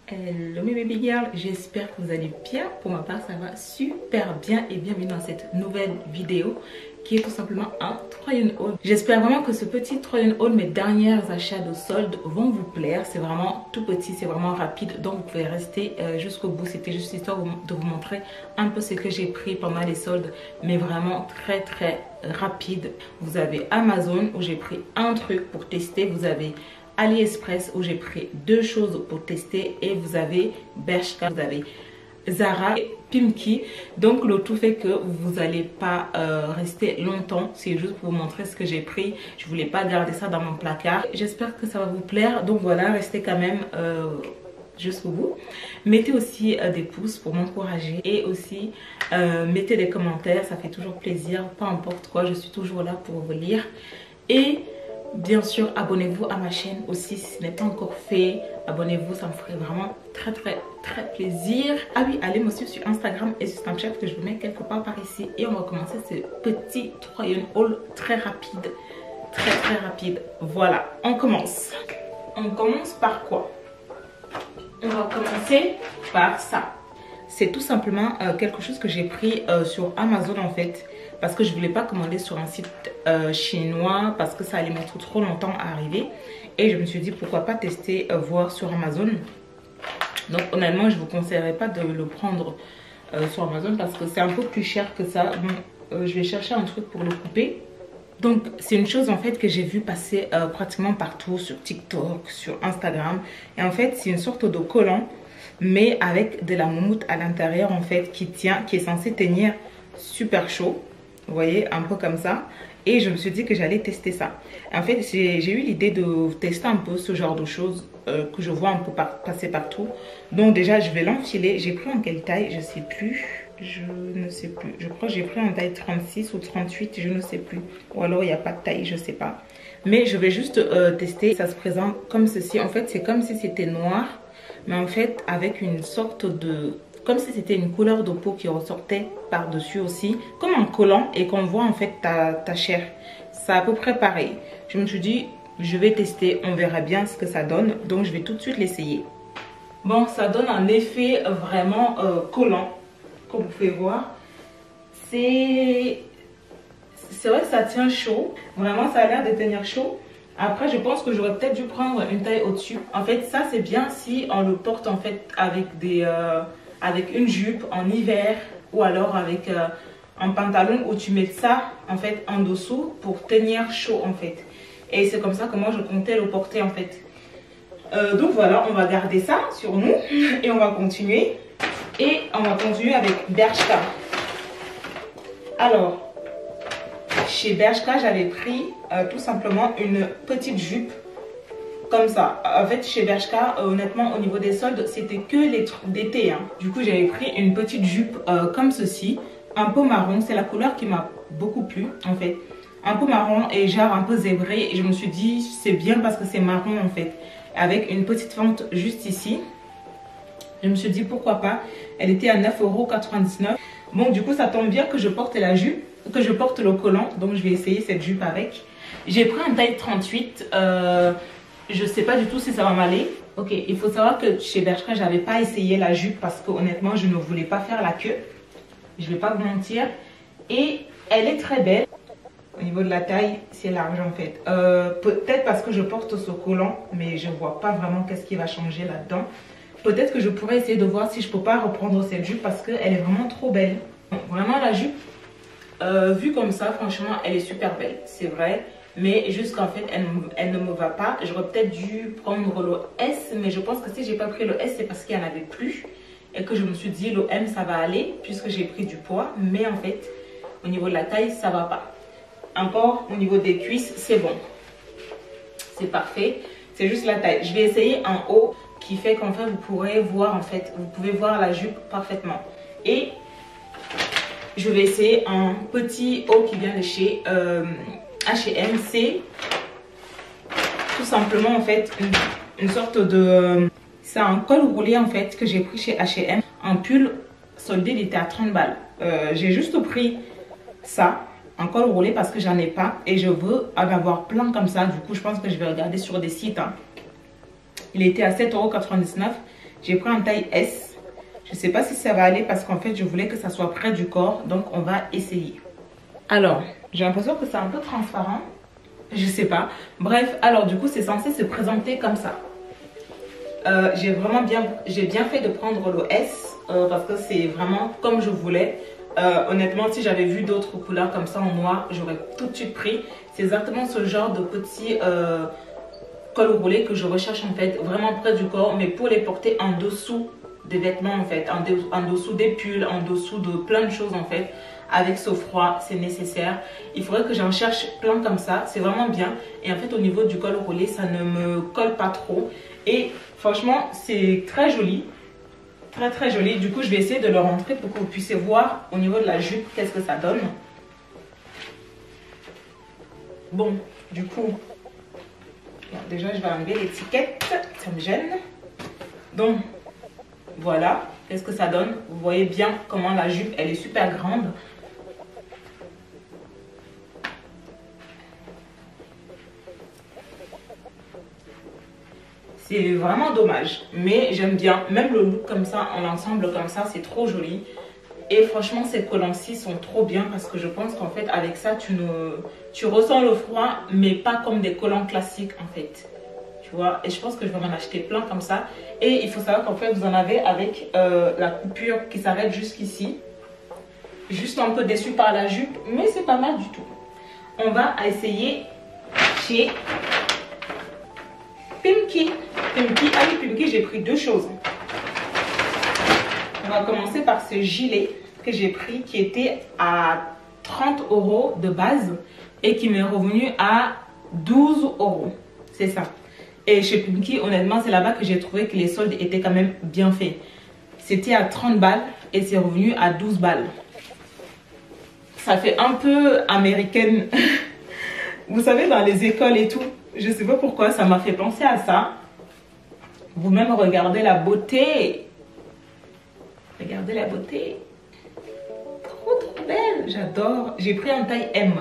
Hello mes baby girls, j'espère que vous allez bien. Pour ma part ça va super bien et bienvenue dans cette nouvelle vidéo qui est tout simplement un try on haul. J'espère vraiment que ce petit try on haul, mes derniers achats de soldes vont vous plaire. C'est vraiment tout petit, c'est vraiment rapide, donc vous pouvez rester jusqu'au bout. C'était juste histoire de vous montrer un peu ce que j'ai pris pendant les soldes, mais vraiment très rapide. Vous avez Amazon où j'ai pris un truc pour tester, vous avez AliExpress où j'ai pris deux choses pour tester et vous avez Bershka, vous avez Zara et Pimki. Donc le tout fait que vous n'allez pas rester longtemps. C'est juste pour vous montrer ce que j'ai pris. Je voulais pas garder ça dans mon placard. J'espère que ça va vous plaire. Donc voilà, restez quand même jusqu'au bout. Mettez aussi des pouces pour m'encourager et aussi mettez des commentaires. Ça fait toujours plaisir. Peu importe quoi, je suis toujours là pour vous lire. Et bien sûr, abonnez-vous à ma chaîne aussi si ce n'est pas encore fait. Abonnez-vous, ça me ferait vraiment très plaisir. Ah oui, allez me suivre sur Instagram et sur Snapchat que je vous mets quelque part par ici. Et on va commencer ce petit try on haul très rapide. Très rapide. Voilà, on commence. On commence par quoi? On va commencer par ça. C'est tout simplement quelque chose que j'ai pris sur Amazon en fait. Parce que je ne voulais pas commander sur un site chinois parce que ça allait mettre trop longtemps à arriver. Et je me suis dit pourquoi pas tester, voir sur Amazon. Donc honnêtement je ne vous conseillerais pas de le prendre sur Amazon parce que c'est un peu plus cher que ça. Bon, je vais chercher un truc pour le couper. Donc c'est une chose en fait que j'ai vu passer pratiquement partout sur TikTok, sur Instagram. Et en fait c'est une sorte de collant mais avec de la moumoute à l'intérieur en fait qui tient, qui est censé tenir super chaud. Vous voyez, un peu comme ça. Et je me suis dit que j'allais tester ça. En fait, j'ai eu l'idée de tester un peu ce genre de choses que je vois un peu passer partout. Donc déjà, je vais l'enfiler. J'ai pris en quelle taille? Je sais plus. Je ne sais plus. Je crois que j'ai pris en taille 36 ou 38. Je ne sais plus. Ou alors, il n'y a pas de taille. Je ne sais pas. Mais je vais juste tester. Ça se présente comme ceci. En fait, c'est comme si c'était noir. Mais en fait, avec une sorte de... comme si c'était une couleur de peau qui ressortait par-dessus aussi. Comme un collant et qu'on voit en fait ta chair. C'est à peu près pareil. Je me suis dit, je vais tester. On verra bien ce que ça donne. Donc, je vais tout de suite l'essayer. Bon, ça donne un effet vraiment collant. Comme vous pouvez voir. C'est vrai que ça tient chaud. Vraiment, ça a l'air de tenir chaud. Après, je pense que j'aurais peut-être dû prendre une taille au-dessus. En fait, ça, c'est bien si on le porte en fait avec des... avec une jupe en hiver ou alors avec un pantalon où tu mets ça en fait en dessous pour tenir chaud en fait. Et c'est comme ça que moi je comptais le porter en fait. Donc voilà, on va garder ça sur nous et on va continuer. Et on va continuer avec Bershka. Alors, chez Bershka, j'avais pris tout simplement une petite jupe. Comme ça. En fait, chez Bershka, honnêtement, au niveau des soldes, c'était que les trucs d'été. Hein. Du coup, j'avais pris une petite jupe comme ceci, un peu marron. C'est la couleur qui m'a beaucoup plu, en fait. Un peu marron et genre un peu zébré. Et je me suis dit, c'est bien parce que c'est marron, en fait. Avec une petite fente juste ici. Je me suis dit, pourquoi pas. Elle était à 9,99 €. Bon, du coup, ça tombe bien que je porte la jupe, que je porte le collant. Donc, je vais essayer cette jupe avec. J'ai pris un taille 38. Je sais pas du tout si ça va m'aller. Ok, il faut savoir que chez Bershka, j'avais pas essayé la jupe parce que honnêtement, je ne voulais pas faire la queue. Je vais pas vous mentir. Et elle est très belle. Au niveau de la taille, c'est large en fait. Peut-être parce que je porte ce collant, mais je vois pas vraiment qu'est-ce qui va changer là-dedans. Peut-être que je pourrais essayer de voir si je peux pas reprendre cette jupe parce qu'elle est vraiment trop belle. Vraiment la jupe, vue comme ça, franchement, elle est super belle. C'est vrai. Mais jusqu'en fait, elle ne me va pas. J'aurais peut-être dû prendre le S. Mais je pense que si j'ai pas pris le S, c'est parce qu'il n'y en avait plus. Et que je me suis dit, le M, ça va aller. Puisque j'ai pris du poids. Mais en fait, au niveau de la taille, ça va pas. Encore, au niveau des cuisses, c'est bon. C'est parfait. C'est juste la taille. Je vais essayer un haut qui fait qu'en fait, vous pourrez voir, en fait, vous pouvez voir la jupe parfaitement. Et je vais essayer un petit haut qui vient de chez... H&M, c'est tout simplement en fait une sorte de... c'est un col roulé en fait que j'ai pris chez H&M. Un pull soldé, il était à 30 balles. J'ai juste pris ça, un col roulé parce que j'en ai pas. Et je veux en avoir plein comme ça. Du coup, je pense que je vais regarder sur des sites. Hein. Il était à 7,99 €. J'ai pris en taille S. Je sais pas si ça va aller parce qu'en fait je voulais que ça soit près du corps, donc on va essayer. Alors j'ai l'impression que c'est un peu transparent, je sais pas. Bref, alors du coup c'est censé se présenter comme ça. J'ai bien fait de prendre le S parce que c'est vraiment comme je voulais. Honnêtement, si j'avais vu d'autres couleurs comme ça en noir, j'aurais tout de suite pris. C'est exactement ce genre de petit col roulé que je recherche en fait, vraiment près du corps, mais pour les porter en dessous des vêtements en fait, en dessous des pulls, en dessous de plein de choses en fait. Avec ce froid, c'est nécessaire. Il faudrait que j'en cherche plein comme ça, c'est vraiment bien. Et en fait, au niveau du col roulé, ça ne me colle pas trop. Et franchement, c'est très joli. Très très joli. Du coup, je vais essayer de le rentrer pour que vous puissiez voir au niveau de la jupe qu'est-ce que ça donne. Bon, du coup, déjà je vais enlever l'étiquette, ça me gêne. Donc, voilà, qu'est-ce que ça donne. Vous voyez bien comment la jupe, elle est super grande. C'est vraiment dommage, mais j'aime bien. Même le look comme ça, en ensemble comme ça, c'est trop joli. Et franchement, ces collants-ci sont trop bien parce que je pense qu'en fait, avec ça, tu ressens le froid, mais pas comme des collants classiques en fait. Tu vois, et je pense que je vais m'en acheter plein comme ça. Et il faut savoir qu'en fait, vous en avez avec la coupure qui s'arrête jusqu'ici. Juste un peu déçue par la jupe, mais c'est pas mal du tout. On va essayer chez Pimkie. Ah oui, Pimkie, j'ai pris deux choses. On va commencer par ce gilet que j'ai pris qui était à 30 € de base et qui m'est revenu à 12 €. C'est ça. Et chez Pimkie, honnêtement, c'est là-bas que j'ai trouvé que les soldes étaient quand même bien faits. C'était à 30 balles et c'est revenu à 12 balles. Ça fait un peu américaine. Vous savez, dans les écoles et tout. Je sais pas pourquoi, ça m'a fait penser à ça. Vous-même, regardez la beauté. Regardez la beauté. Trop, trop belle. J'adore. J'ai pris en taille M.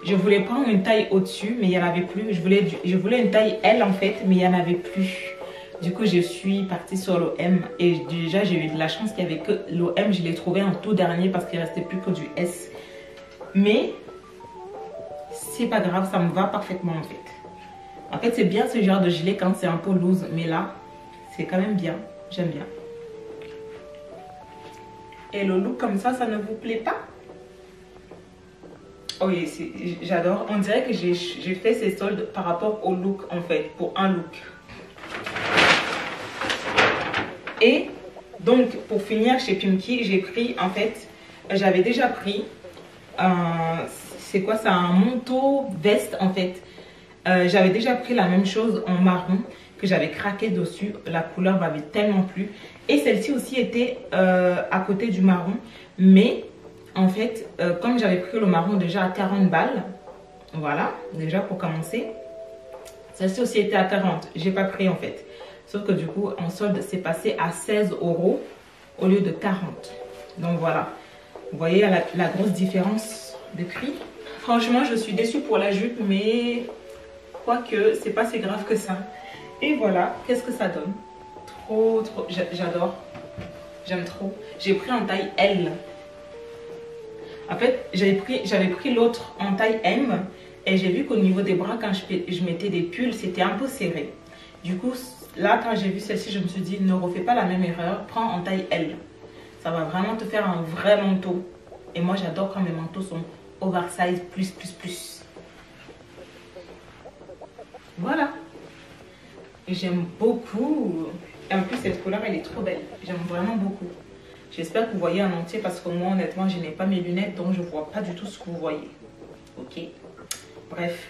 Je voulais prendre une taille au-dessus, mais il n'y en avait plus. Je voulais une taille L en fait, mais il n'y en avait plus. Du coup, je suis partie sur le M. Et déjà, j'ai eu de la chance qu'il n'y avait que le M. Je l'ai trouvé en tout dernier parce qu'il ne restait plus que du S. Mais c'est pas grave, ça me va parfaitement en fait. En fait, c'est bien ce genre de gilet quand c'est un peu loose. Mais là, c'est quand même bien. J'aime bien. Et le look comme ça ne vous plaît pas? Oh oui, j'adore. On dirait que j'ai fait ces soldes par rapport au look en fait. Pour un look. Et donc, pour finir chez Pimkie, j'ai pris en fait... J'avais déjà pris... c'est quoi ça? Un manteau veste en fait. J'avais déjà pris la même chose en marron que j'avais craqué dessus. La couleur m'avait tellement plu. Et celle-ci aussi était à côté du marron. Mais en fait, comme j'avais pris le marron déjà à 40 balles, voilà, déjà pour commencer. Celle-ci aussi était à 40. J'ai pas pris en fait. Sauf que du coup, en solde, c'est passé à 16 € au lieu de 40. Donc voilà. Vous voyez la grosse différence de prix. Franchement, je suis déçue pour la jupe, mais quoique, c'est pas si grave que ça. Et voilà, qu'est-ce que ça donne? Trop, trop, j'adore. J'aime trop. J'ai pris en taille L. En fait, j'avais pris l'autre en taille M. Et j'ai vu qu'au niveau des bras, quand je mettais des pulls, c'était un peu serré. Du coup, là, quand j'ai vu celle-ci, je me suis dit, ne refais pas la même erreur. Prends en taille L. Ça va vraiment te faire un vrai manteau. Et moi, j'adore quand mes manteaux sont oversize plus. Voilà. J'aime beaucoup. Et en plus, cette couleur, elle est trop belle. J'aime vraiment beaucoup. J'espère que vous voyez en entier parce que moi, honnêtement, je n'ai pas mes lunettes. Donc, je ne vois pas du tout ce que vous voyez. Ok. Bref.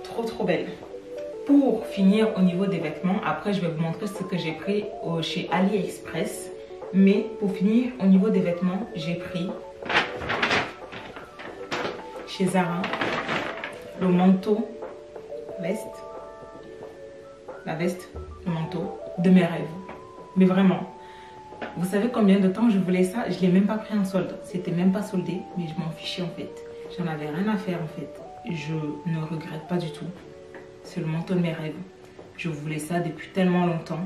Trop belle. Pour finir au niveau des vêtements, après, je vais vous montrer ce que j'ai pris chez AliExpress. Mais pour finir au niveau des vêtements, j'ai pris chez Zara le manteau veste. La veste, le manteau de mes rêves. Mais vraiment, vous savez combien de temps je voulais ça? Je ne l'ai même pas pris en solde. C'était même pas soldé, mais je m'en fichais en fait. J'en avais rien à faire en fait. Je ne regrette pas du tout. C'est le manteau de mes rêves. Je voulais ça depuis tellement longtemps.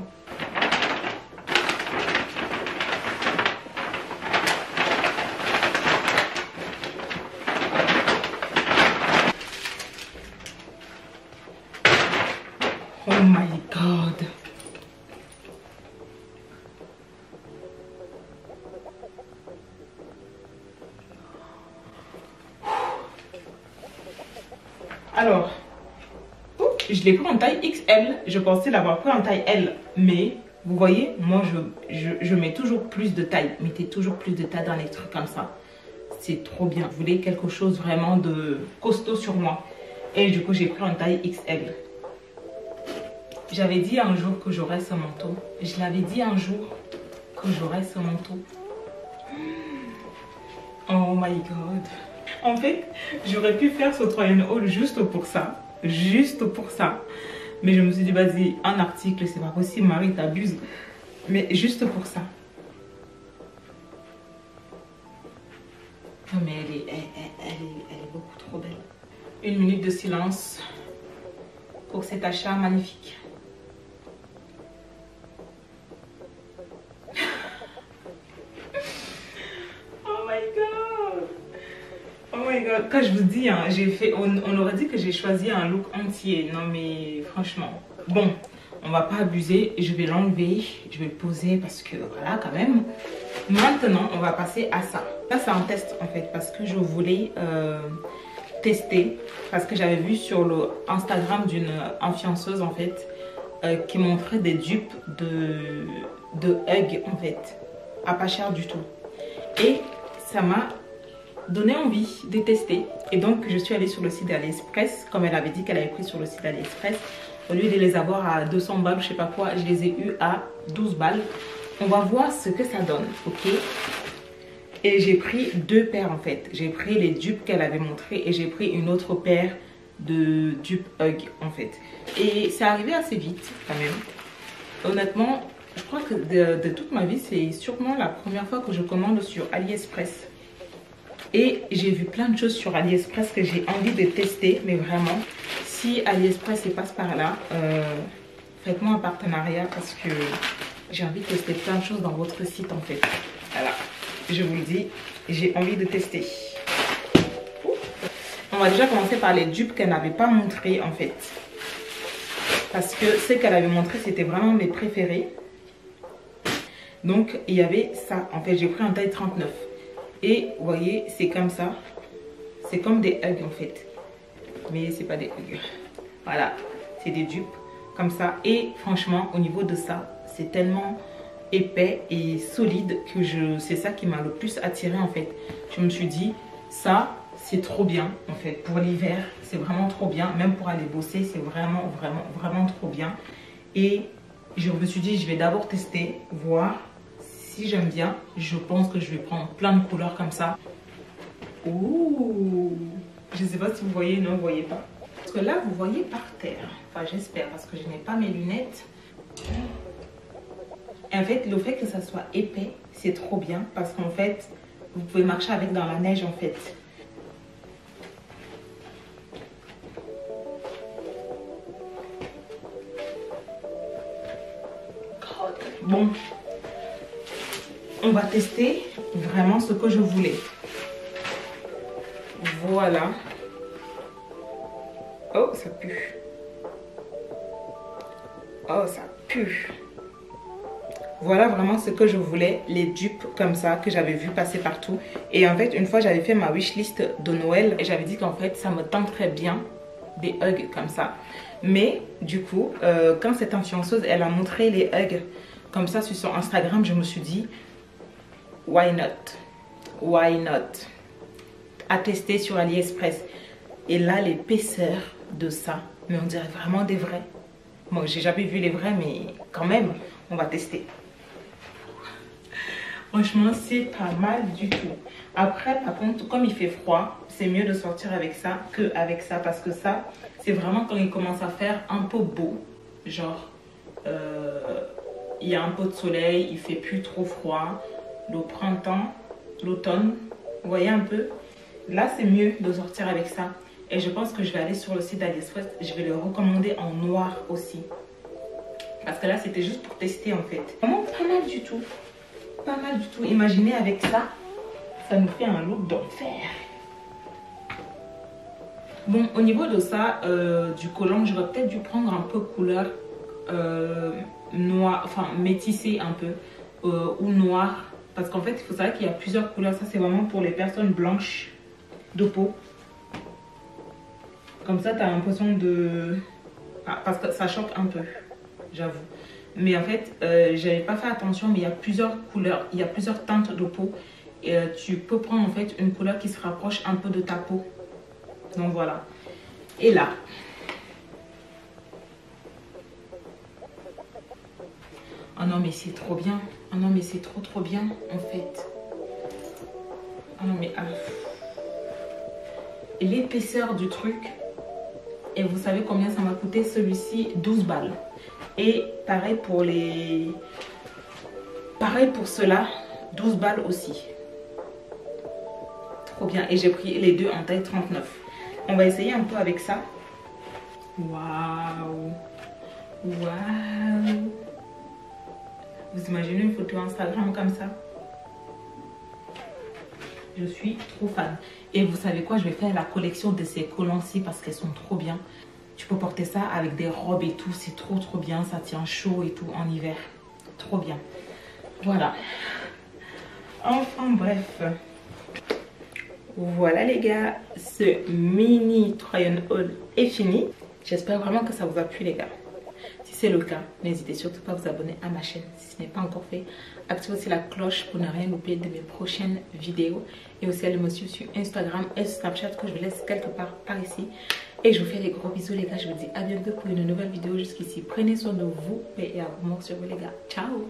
Oh my god. Alors, je l'ai pris en taille XL. Je pensais l'avoir pris en taille L. Mais, vous voyez, moi, je mets toujours plus de taille. Mettez toujours plus de taille dans les trucs comme ça. C'est trop bien. Je voulais quelque chose vraiment de costaud sur moi. Et du coup, j'ai pris en taille XL. J'avais dit un jour que j'aurais ce manteau. Je l'avais dit un jour que j'aurais ce manteau. Oh my god. En fait, j'aurais pu faire ce try on haul juste pour ça. Juste pour ça. Mais je me suis dit, vas-y, un article, c'est pas possible, Marie, t'abuses. Mais juste pour ça. Non, mais elle est beaucoup trop belle. Une minute de silence pour cet achat magnifique. Quand je vous dis, hein, on aurait dit que j'ai choisi un look entier. Non mais franchement, bon, on va pas abuser. Je vais l'enlever, je vais le poser parce que voilà quand même. Maintenant, on va passer à ça. Ça, c'est un test en fait parce que je voulais tester. Parce que j'avais vu sur le Instagram d'une influenceuse en fait qui montrait des dupes de Hug en fait. À pas cher du tout. Et ça m'a donné envie de tester. Et donc je suis allée sur le site d'AliExpress comme elle avait dit qu'elle avait pris sur le site d'AliExpress. Au lieu de les avoir à 200 balles, je sais pas quoi, je les ai eu à 12 balles. On va voir ce que ça donne, ok? Et j'ai pris deux paires en fait. J'ai pris les dupes qu'elle avait montrées et j'ai pris une autre paire de dupes Hug en fait. Et c'est arrivé assez vite quand même. Honnêtement, je crois que de toute ma vie, c'est sûrement la première fois que je commande sur AliExpress. Et j'ai vu plein de choses sur AliExpress que j'ai envie de tester. Mais vraiment, si AliExpress passe par là, faites-moi un partenariat parce que j'ai envie de tester plein de choses dans votre site en fait. Voilà, je vous le dis, j'ai envie de tester. On va déjà commencer par les dupes qu'elle n'avait pas montrées en fait. Parce que ce qu'elle avait montré, c'était vraiment mes préférés. Donc, il y avait ça. En fait, j'ai pris en taille 39. Et vous voyez, c'est comme ça. C'est comme des Hugs en fait. Mais c'est pas des Hugs. Voilà, c'est des dupes comme ça. Et franchement, au niveau de ça, c'est tellement épais et solide que c'est ça qui m'a le plus attiré en fait. Je me suis dit, ça, c'est trop bien en fait. Pour l'hiver, c'est vraiment trop bien. Même pour aller bosser, c'est vraiment trop bien. Et je me suis dit, je vais d'abord tester, voir. Si j'aime bien, je pense que je vais prendre plein de couleurs comme ça. Ouh, je ne sais pas si vous voyez, non, vous voyez pas. Parce que là, vous voyez par terre. Enfin, j'espère parce que je n'ai pas mes lunettes. Et en fait, le fait que ça soit épais, c'est trop bien. Parce qu'en fait, vous pouvez marcher avec dans la neige en fait. Bon. On va tester vraiment ce que je voulais. Voilà. Oh, ça pue. Oh, ça pue. Voilà vraiment ce que je voulais. Les dupes comme ça que j'avais vu passer partout. Et en fait, une fois, j'avais fait ma wishlist de Noël. Et j'avais dit qu'en fait, ça me tenterait bien des Hugs comme ça. Mais du coup, quand cette influenceuse, elle a montré les Hugs comme ça sur son Instagram, je me suis dit... Why not? Why not? À tester sur AliExpress. Et là, l'épaisseur de ça, mais on dirait vraiment des vrais. Bon, j'ai jamais vu les vrais, mais quand même, on va tester. Franchement, c'est pas mal du tout. Après, par contre, comme il fait froid, c'est mieux de sortir avec ça qu'avec ça. Parce que ça, c'est vraiment quand il commence à faire un peu beau. Genre, il y a un peu de soleil, il fait plus trop froid. Le printemps, l'automne, vous voyez un peu. Là, c'est mieux de sortir avec ça. Et je pense que je vais aller sur le site d'AliExpress. Je vais le recommander en noir aussi. Parce que là, c'était juste pour tester en fait. Vraiment pas mal du tout. Pas mal du tout. Imaginez avec ça, ça nous fait un look d'enfer. Bon, au niveau de ça, du collant, j'aurais peut-être dû prendre un peu couleur noir, enfin métissé un peu, ou noir. Parce qu'en fait, il faut savoir qu'il y a plusieurs couleurs. Ça, c'est vraiment pour les personnes blanches de peau. Comme ça, tu as l'impression de... Ah, parce que ça choque un peu, j'avoue. Mais en fait, j'avais pas fait attention, mais il y a plusieurs couleurs, il y a plusieurs teintes de peau. Et tu peux prendre en fait une couleur qui se rapproche un peu de ta peau. Donc voilà. Et là. Oh non, mais c'est trop bien. Oh non, mais c'est trop bien en fait. Oh non, mais... Ah. Et l'épaisseur du truc. Et vous savez combien ça m'a coûté celui-ci? 12 balles. Et pareil pour les... Pareil pour cela, 12 balles aussi. Trop bien. Et j'ai pris les deux en taille 39. On va essayer un peu avec ça. Waouh. Waouh. Vous imaginez une photo Instagram comme ça? Je suis trop fan. Et vous savez quoi? Je vais faire la collection de ces collants-ci parce qu'elles sont trop bien. Tu peux porter ça avec des robes et tout. C'est trop bien. Ça tient chaud et tout en hiver. Trop bien. Voilà. Enfin bref. Voilà les gars. Ce mini try-on haul est fini. J'espère vraiment que ça vous a plu les gars. Si c'est le cas, n'hésitez surtout pas à vous abonner à ma chaîne si ce n'est pas encore fait. Activez aussi la cloche pour ne rien louper de mes prochaines vidéos. Et aussi allez me suivre sur Instagram et Snapchat que je vous laisse quelque part par ici. Et je vous fais des gros bisous les gars. Je vous dis à bientôt pour une nouvelle vidéo. Jusqu'ici, prenez soin de vous et à vous sur vous les gars. Ciao.